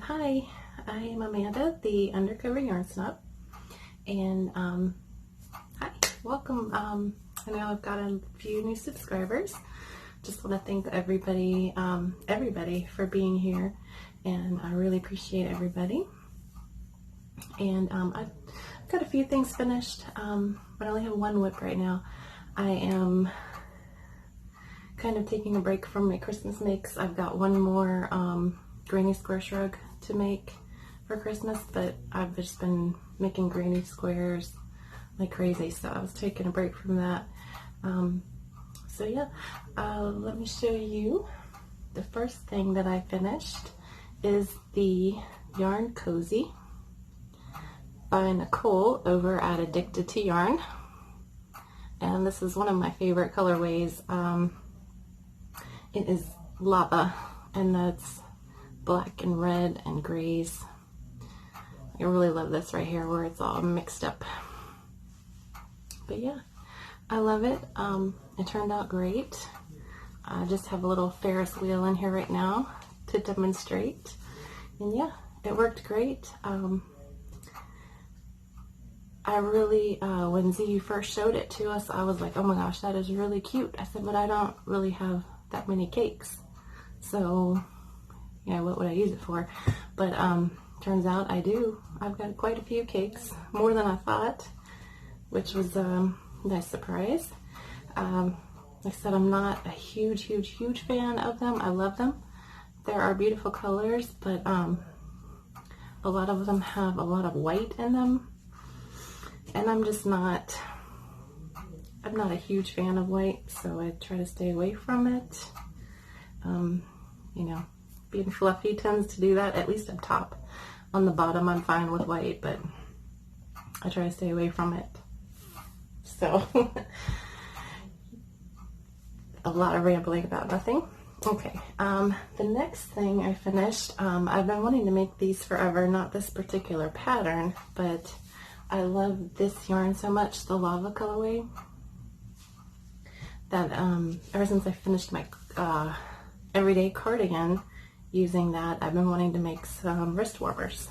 Hi, I am Amanda, the Undercover Yarn Snob, and hi, welcome. I know I've got a few new subscribers. Just want to thank everybody, for being here, and I really appreciate everybody. And I've got a few things finished, but I only have one whip right now. I am kind of taking a break from my Christmas makes. I've got one more granny square shrug to make for Christmas, but I've just been making granny squares like crazy, so I was taking a break from that. So yeah, let me show you. The first thing that I finished is the yarn Cozy by Nichole over at Addicted to Yarn, and this is one of my favorite colorways. It is lava, and that's black and red and grays. I really love this right here where it's all mixed up. But yeah, I love it. It turned out great. I just have a little Ferris wheel in here right now to demonstrate. And yeah, it worked great. I really, when Z first showed it to us, I was like, oh my gosh, that is really cute. I said, but I don't really have that many cakes. So, yeah, what would I use it for? But turns out I do. I've got quite a few cakes, more than I thought, which was a nice surprise. Like I said, I'm not a huge fan of them. I love them. There are beautiful colors, but a lot of them have a lot of white in them, and I'm not a huge fan of white, so I try to stay away from it. You know, being fluffy tends to do that, at least up top. On the bottom, I'm fine with white, but I try to stay away from it. So, a lot of rambling about nothing. Okay, the next thing I finished, I've been wanting to make these forever, not this particular pattern, but I love this yarn so much, the lava colorway, that ever since I finished my everyday cardigan using that, I've been wanting to make some wrist warmers.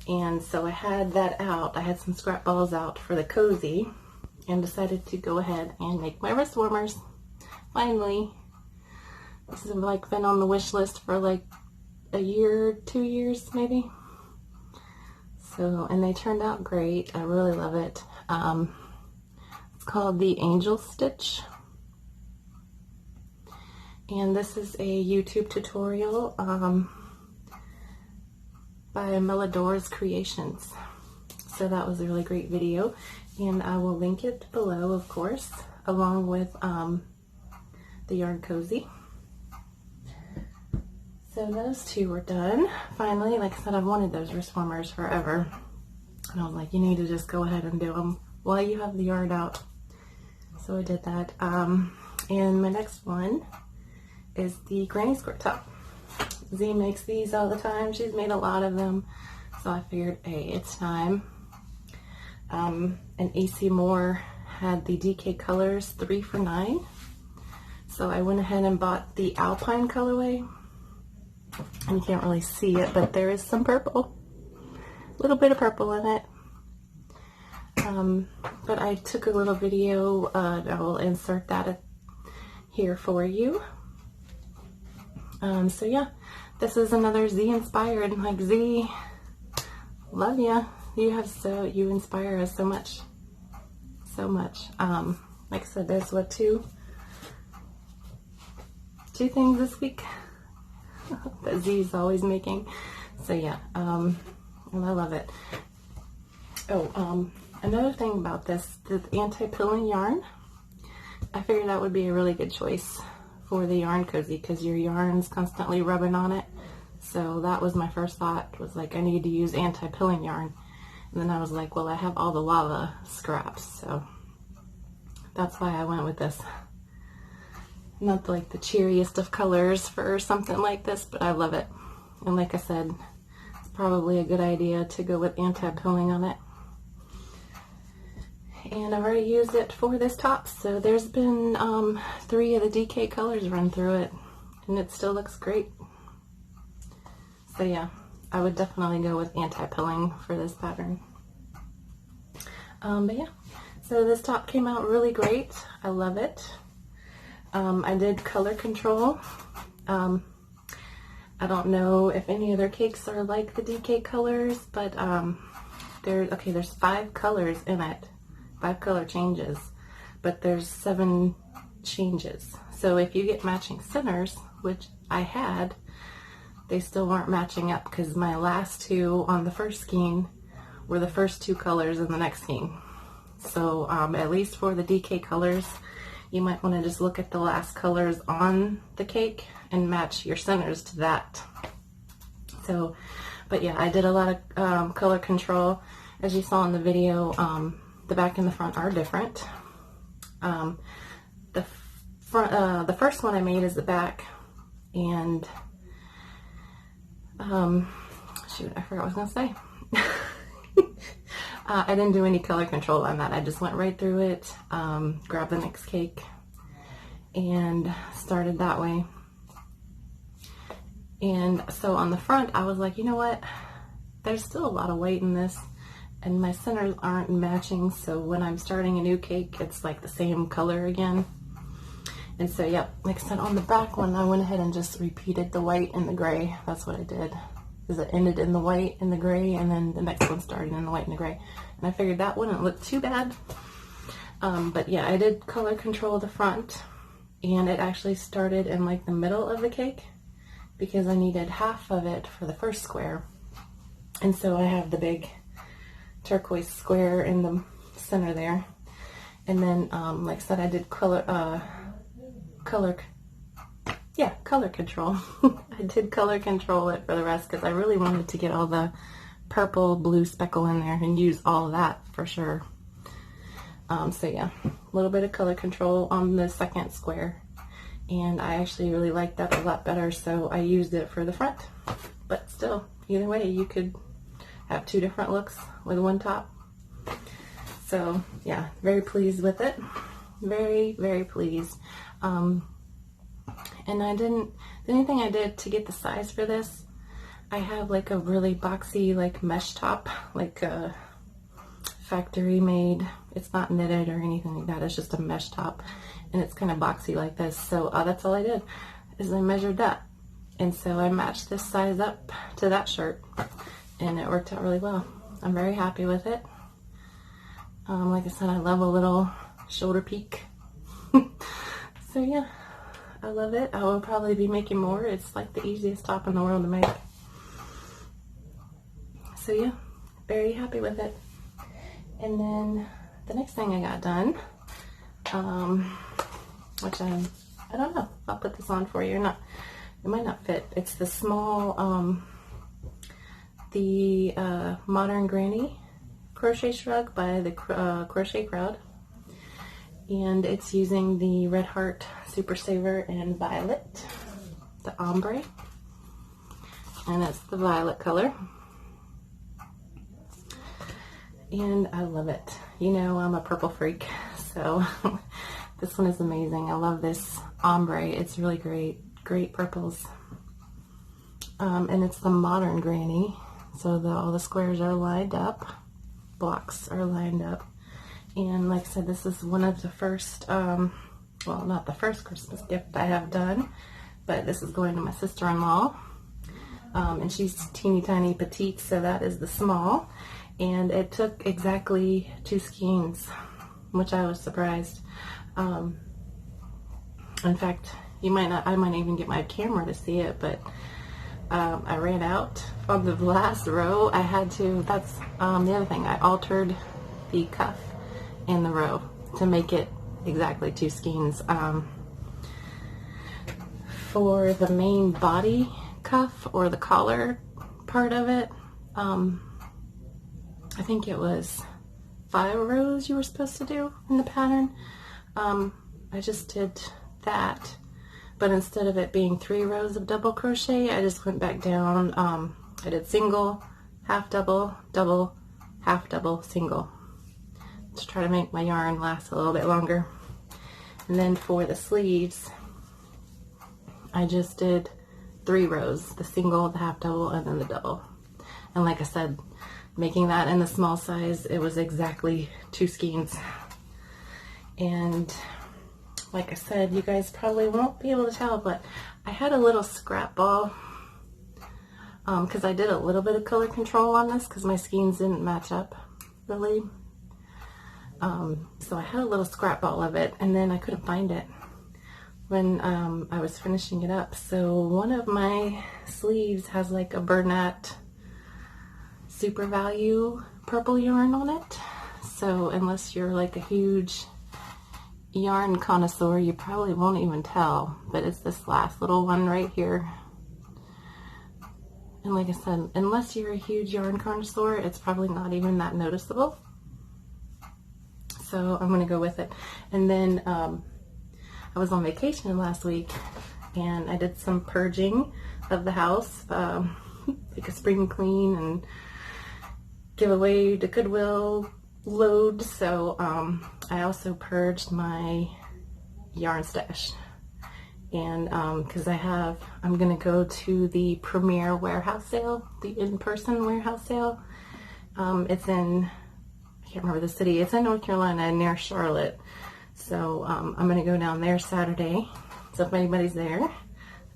And so I had that out. I had some scrap balls out for the Cozy and decided to go ahead and make my wrist warmers. Finally. This has like been on the wish list for like a year, 2 years maybe. So, and they turned out great. I really love it. It's called the Angel Stitch. And this is a YouTube tutorial by Melodor's Creations. So that was a really great video, and I will link it below, of course, along with the yarn Cozy. So those two were done. Finally, like I said, I've wanted those wrist warmers forever. And I was like, you need to just go ahead and do them while you have the yarn out. So I did that. And my next one is the granny square top. Z makes these all the time. She's made a lot of them. So I figured, hey, it's time. And AC Moore had the DK Colors 3 for $9. So I went ahead and bought the Alpine colorway. And you can't really see it, but there is some purple. A little bit of purple in it. But I took a little video. I will insert that here for you. So yeah, this is another Z inspired. Like, Z, love ya. You inspire us so much. So much. Like I said, there's what, two things this week that Z's always making. So yeah, and I love it. Oh, another thing about this, the anti-pilling yarn, I figured that would be a really good choice for the yarn Cozy, because your yarn's constantly rubbing on it. So that was my first thought, was like, I need to use anti-pilling yarn. And then I was like, well, I have all the lava scraps, so that's why I went with this. Not like the cheeriest of colors for something like this, but I love it. And like I said, it's probably a good idea to go with anti-pilling on it. And I've already used it for this top, so there's been 3 of the DK colors run through it, and it still looks great. So yeah, I would definitely go with anti-pilling for this pattern. But yeah, so this top came out really great. I love it. I did color control. I don't know if any other cakes are like the DK colors, but there's 5 colors in it, 5 color changes, but there's 7 changes. So if you get matching centers, which I had, they still weren't matching up because my last 2 on the first skein were the first 2 colors in the next skein. So at least for the DK colors, you might want to just look at the last colors on the cake and match your centers to that. So, but yeah, I did a lot of color control. As you saw in the video, the back and the front are different. The first one I made is the back, and shoot, I forgot what I was gonna say. I didn't do any color control on that. I just went right through it, grabbed the next cake, and started that way. And so on the front, I was like, you know what? There's still a lot of weight in this, and my centers aren't matching, so when I'm starting a new cake, it's like the same color again. And so, yep, like I said, on the back one, I went ahead and just repeated the white and the gray. That's what I did. Because it ended in the white and the gray, and then the next one started in the white and the gray. And I figured that wouldn't look too bad. But yeah, I did color control the front, and it actually started in like the middle of the cake because I needed half of it for the first square. And so I have the big turquoise square in the center there. And then, like I said, I did color control. I did color control it for the rest because I really wanted to get all the purple, blue speckle in there and use all of that for sure. So yeah, a little bit of color control on the second square, and I actually really liked that a lot better, so I used it for the front. But still, either way, you could have 2 different looks with one top. So yeah, very pleased with it. Very, very pleased. And the only thing I did to get the size for this, I have like a really boxy like mesh top, like a factory made. It's not knitted or anything like that. It's just a mesh top, and it's kind of boxy like this. So that's all I did, is I measured that. And so I matched this size up to that shirt, and it worked out really well. I'm very happy with it. Like I said, I love a little shoulder peak. So yeah, I love it. I will probably be making more. It's like the easiest top in the world to make. So yeah, very happy with it. And then the next thing I got done, which I don't know if I'll put this on for you or not. It might not fit. It's the small, Modern Granny crochet shrug by the Crochet Crowd. And it's using the Red Heart Super Saver and Violet, the ombre. And it's the violet color. And I love it. You know, I'm a purple freak, so this one is amazing. I love this ombre. It's really great. Great purples. And it's the Modern Granny, so all the squares are lined up. Blocks are lined up. And like I said, this is one of the first, well, not the first Christmas gift I have done, but this is going to my sister-in-law. And she's teeny tiny petite, so that is the small. And it took exactly 2 skeins, which I was surprised. In fact, I might even get my camera to see it, but I ran out on the last row. I had to, that's the other thing, I altered the cuff in the row to make it exactly 2 skeins. For the main body cuff, or the collar part of it, I think it was 5 rows you were supposed to do in the pattern. I just did that, but instead of it being 3 rows of double crochet, I just went back down. I did single, half double, double, half double, single, to try to make my yarn last a little bit longer. And then for the sleeves, I just did 3 rows, the single, the half double, and then the double. And like I said, making that in the small size, it was exactly 2 skeins. And like I said, you guys probably won't be able to tell, but I had a little scrap ball because I did a little bit of color control on this because my skeins didn't match up really. So I had a little scrap ball of it, and then I couldn't find it when I was finishing it up. So one of my sleeves has like a Bernat Super Value purple yarn on it. So unless you're like a huge yarn connoisseur, you probably won't even tell, but it's this last little one right here. And like I said, unless you're a huge yarn connoisseur, it's probably not even that noticeable. So I'm gonna go with it. And then I was on vacation last week and I did some purging of the house, like a spring clean and give away the Goodwill load. So I also purged my yarn stash, and because I'm gonna go to the Premier warehouse sale, the in-person warehouse sale. It's in, I can't remember the city, it's in North Carolina near Charlotte. So I'm gonna go down there Saturday, so if anybody's there,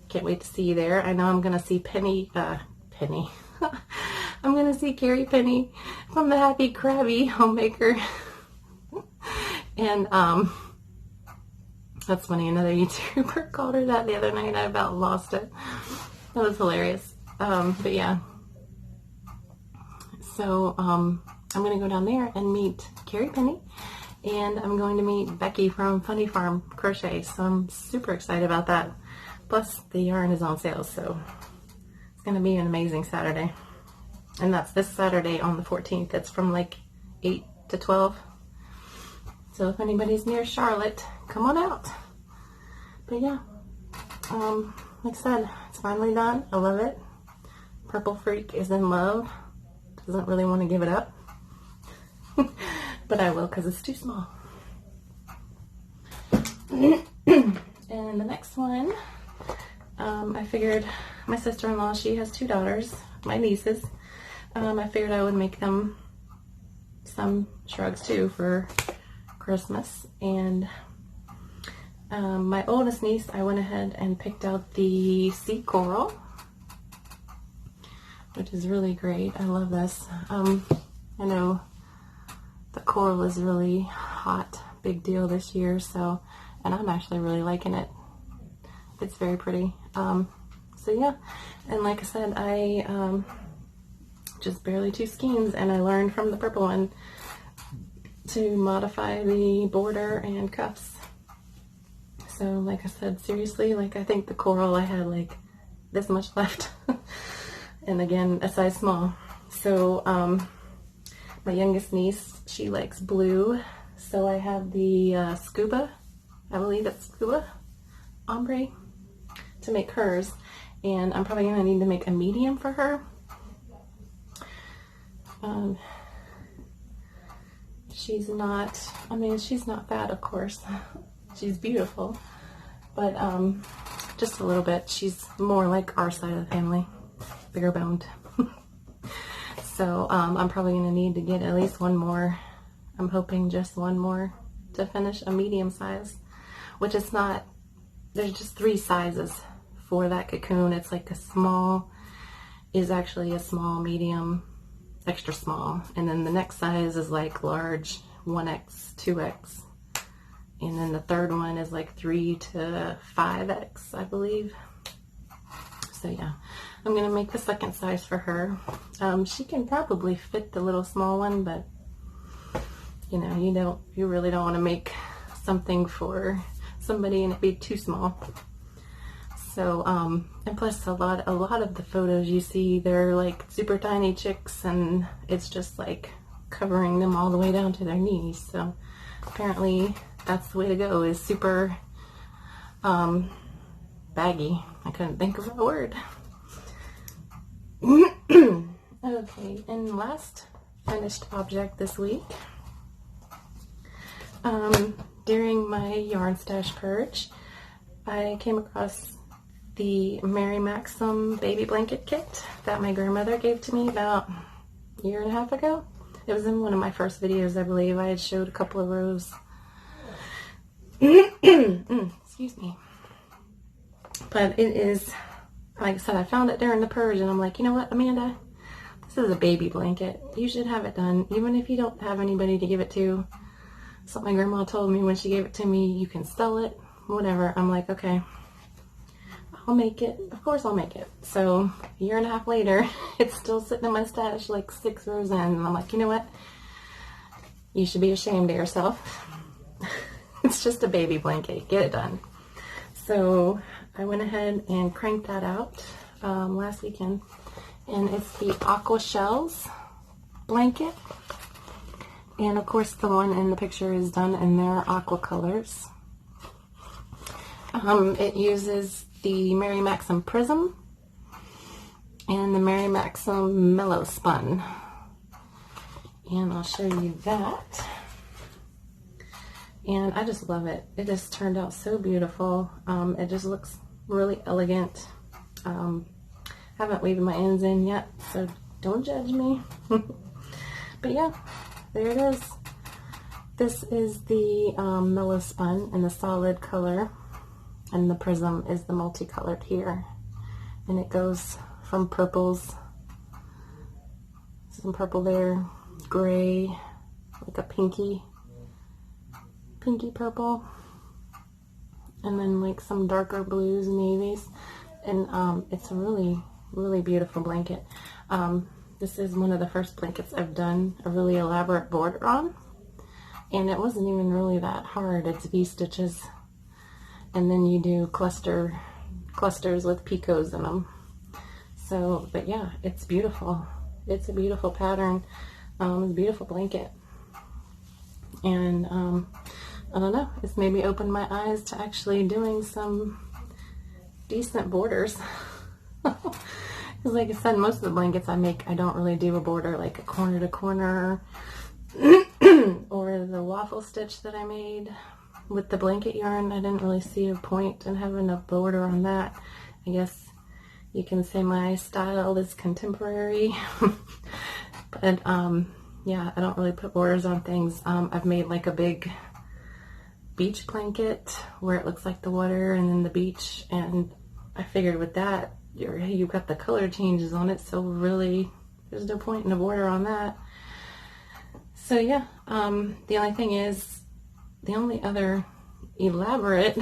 can't wait to see you there. I know I'm gonna see Penny I'm gonna see Carrie Penny from the Happy Krabby Homemaker. And that's funny, another YouTuber called her that the other night. I about lost it. That was hilarious. But yeah, so I'm gonna go down there and meet Carrie Penny, and I'm going to meet Becky from Funny Farm Crochet. So I'm super excited about that. Plus the yarn is on sale, so it's gonna be an amazing Saturday. And that's this Saturday on the 14th. It's from like 8 to 12. So if anybody's near Charlotte, come on out. But yeah, like I said, it's finally done. I love it. Purple Freak is in love. Doesn't really want to give it up. But I will because it's too small. And the next one, I figured my sister-in-law, she has 2 daughters, my nieces. I figured I would make them some shrugs too for Christmas. And my oldest niece, I went ahead and picked out the sea coral, which is really great. I love this. I know the coral is really hot, big deal this year, so, and I'm actually really liking it. It's very pretty. So yeah, and like I said, I just barely 2 skeins, and I learned from the purple one to modify the border and cuffs. So like I said, seriously, like I think the coral, I had like this much left. And again, a size small. So my youngest niece, she likes blue, so I have the scuba, I believe it's scuba ombre, to make hers. And I'm probably gonna need to make a medium for her. She's not, I mean, she's not fat, of course. She's beautiful, but just a little bit. She's more like our side of the family, bigger boned. So I'm probably gonna need to get at least one more. I'm hoping just one more to finish a medium size, which is not, there's just 3 sizes for that cocoon. It's like a small is actually a small, medium, extra small, and then the next size is like large, 1X, 2X, and then the third one is like 3 to 5X, I believe. So yeah, I'm gonna make the second size for her. She can probably fit the little small one, but you know, you really don't want to make something for somebody and it be too small. So and plus a lot of the photos you see, they're like super tiny chicks, and it's just like covering them all the way down to their knees. So apparently that's the way to go, is super baggy. I couldn't think of that word. Okay, and last finished object this week. During my yarn stash purge, I came across the Mary Maxim baby blanket kit that my grandmother gave to me about a year and a half ago. It was in one of my first videos, I believe. I had showed a couple of rows. Excuse me. But it is, like I said, I found it during the purge, and I'm like, you know what, Amanda? This is a baby blanket. You should have it done, even if you don't have anybody to give it to. So my grandma told me when she gave it to me, you can sell it, whatever. I'm like, okay, I'll make it. Of course I'll make it. So a year and a half later, it's still sitting in my stash like 6 rows in. And I'm like, you know what? You should be ashamed of yourself. It's just a baby blanket. Get it done. So I went ahead and cranked that out last weekend. And it's the Aqua Shells blanket. And of course the one in the picture is done in their aqua colors. It uses the Mary Maxim Prism and the Mary Maxim Mellow Spun. And I'll show you that. And I just love it. It just turned out so beautiful. It just looks really elegant. Haven't weaved my ends in yet, so don't judge me. But yeah, there it is. This is the Mellow Spun in the solid color, and the Prism is the multicolored here. And it goes from purples, some purple there, gray, like a pinky purple, and then like some darker blues, navies, and it's a really beautiful blanket. This is one of the first blankets I've done a really elaborate border on, and it wasn't even really that hard. It's V-stitches, and then you do clusters with picots in them. So, but yeah, it's beautiful. It's a beautiful pattern, a beautiful blanket, and I don't know, it's maybe opened my eyes to actually doing some decent borders. Because like I said, most of the blankets I make, I don't really do a border, like a corner to corner, or the waffle stitch that I made with the blanket yarn. I didn't really see a point in having a border on that. I guess you can say my style is contemporary. But yeah, I don't really put borders on things. I've made like a big beach blanket where it looks like the water and then the beach, and I figured with that you've got the color changes on it, so really there's no point in a border on that. So yeah, the only thing is, the only other elaborate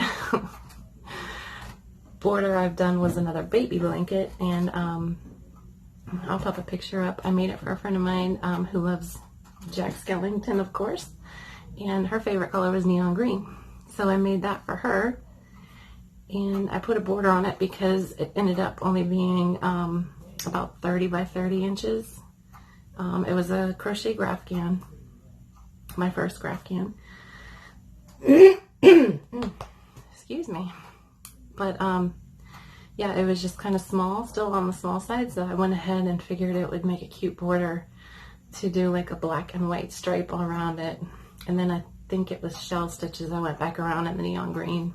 border I've done was another baby blanket, and I'll pop a picture up. I made it for a friend of mine who loves Jack Skellington, of course, and her favorite color was neon green. So I made that for her, and I put a border on it because it ended up only being about 30 by 30 inches. It was a crochet graph can, my first graph can. Excuse me. But yeah, it was just kind of small, still on the small side, so I went ahead and figured it would make a cute border to do like a black and white stripe all around it. And then I think it was shell stitches I went back around in the neon green.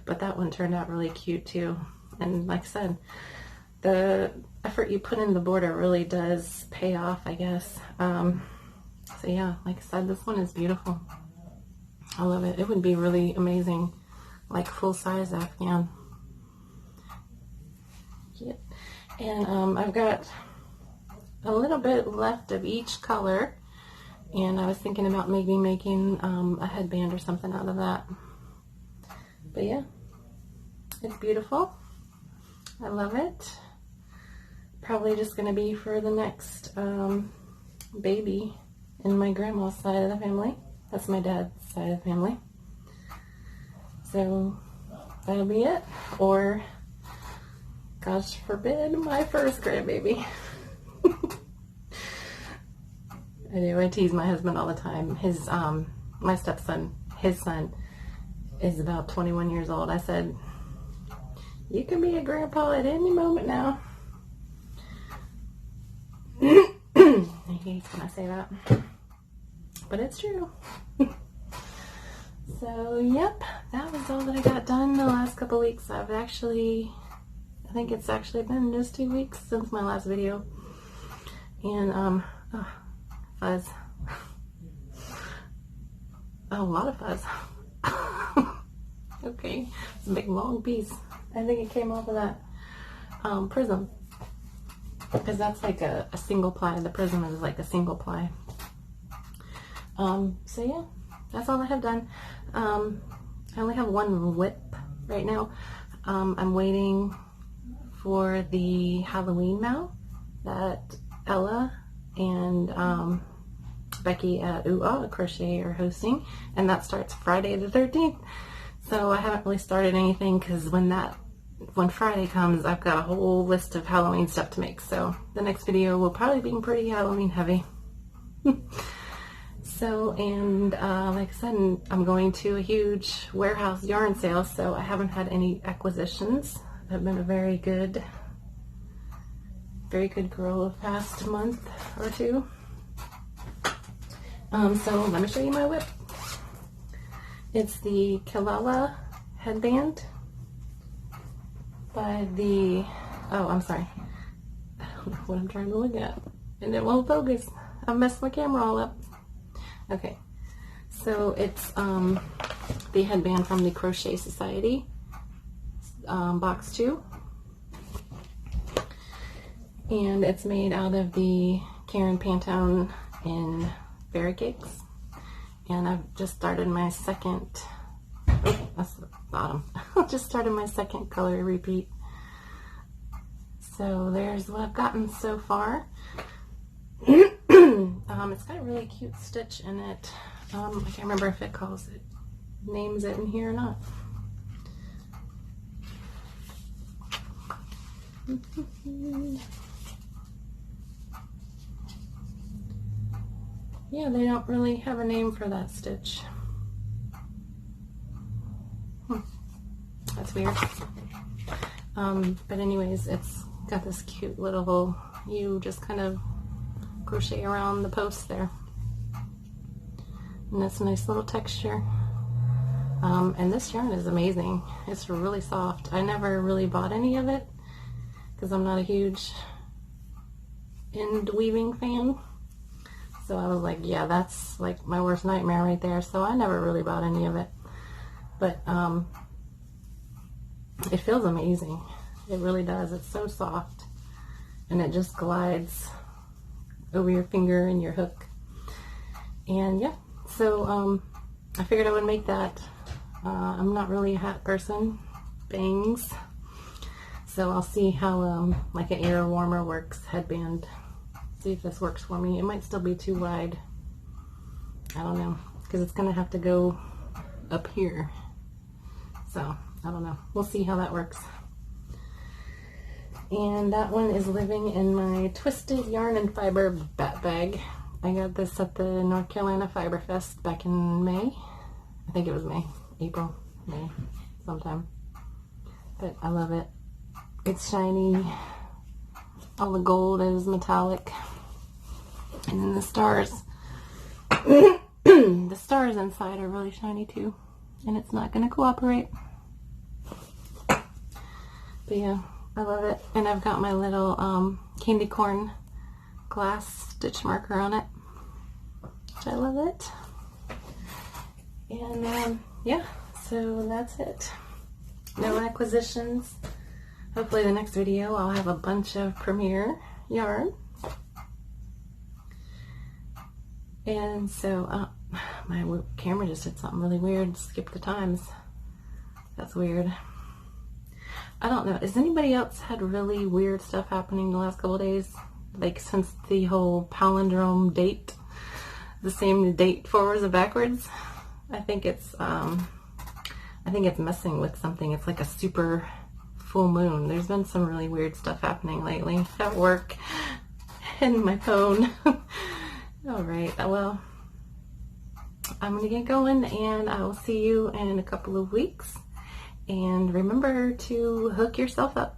But that one turned out really cute too. And like I said, the effort you put in the border really does pay off, I guess. So yeah, like I said, this one is beautiful. I love it. It would be really amazing, like full-size Afghan. Yep. And I've got a little bit left of each color, and I was thinking about maybe making a headband or something out of that. But yeah, it's beautiful. I love it. Probably just going to be for the next baby in my grandma's side of the family. That's my dad's side of the family. So that'll be it. Or, gosh forbid, my first grandbaby. I tease my husband all the time. His, my stepson, his son, is about 21 years old. I said, you can be a grandpa at any moment now. He hates when I say that, but it's true. So, yep, that was all that I got done the last couple weeks. I've actually I think it's actually been just 2 weeks since my last video. And, oh, fuzz. Oh, a lot of fuzz. Okay, it's a big long piece. I think it came off of that prism. Because that's like a single ply. The prism is like a single ply. So yeah, that's all I have done. I only have one whip right now. I'm waiting for the Halloween mount that Ella and Becky at Ooh Ah Crochet are hosting, and that starts Friday the 13th. So I haven't really started anything because when Friday comes, I've got a whole list of Halloween stuff to make. So the next video will probably be pretty Halloween heavy. So, and like I said, I'm going to a huge warehouse yarn sale, so I haven't had any acquisitions. I've been a very good girl the past month or two. So let me show you my whip. It's the Kilala headband by the, oh, I'm sorry. I don't know what I'm trying to look at. And it won't focus. I've messed my camera all up. Okay. So it's the headband from the Crochet Society, box 2. And it's made out of the Karen Pantone in Berry Cakes. And I've just started my second, oh, that's the bottom. Just started my second color repeat. So there's what I've gotten so far. It's got a really cute stitch in it. I can't remember if it names it in here or not. Yeah, they don't really have a name for that stitch. That's weird. But anyways, it's got this cute little, you just kind of crochet around the post there. And that's a nice little texture. And this yarn is amazing. It's really soft. I never really bought any of it because I'm not a huge end weaving fan. So I was like, yeah, that's like my worst nightmare right there. So I never really bought any of it. But it feels amazing. It really does. It's so soft. And it just glides over your finger and your hook. And yeah, so I figured I would make that. I'm not really a hat person. Bangs. So I'll see how like an air warmer works headband. See if this works for me. It might still be too wide. I don't know, because it's gonna have to go up here. So I don't know. We'll see how that works. And that one is living in my Twisted Yarn and Fiber bat bag. I got this at the North Carolina Fiber Fest back in May. I think it was May, April, May, sometime. But I love it. It's shiny. All the gold is metallic. And then the stars, the stars inside are really shiny too. And it's not going to cooperate. But yeah, I love it. And I've got my little candy corn glass stitch marker on it, which I love it. And yeah, so that's it. No acquisitions. Hopefully the next video I'll have a bunch of Premier yarn. And so my camera just did something really weird. Skipped the times. That's weird. I don't know. Has anybody else had really weird stuff happening the last couple of days? Like since the whole palindrome date, the same date forwards and backwards. I think it's messing with something. It's like a super full moon. There's been some really weird stuff happening lately at work and my phone. All right, well, I'm gonna get going and I will see you in a couple of weeks. And remember to hook yourself up.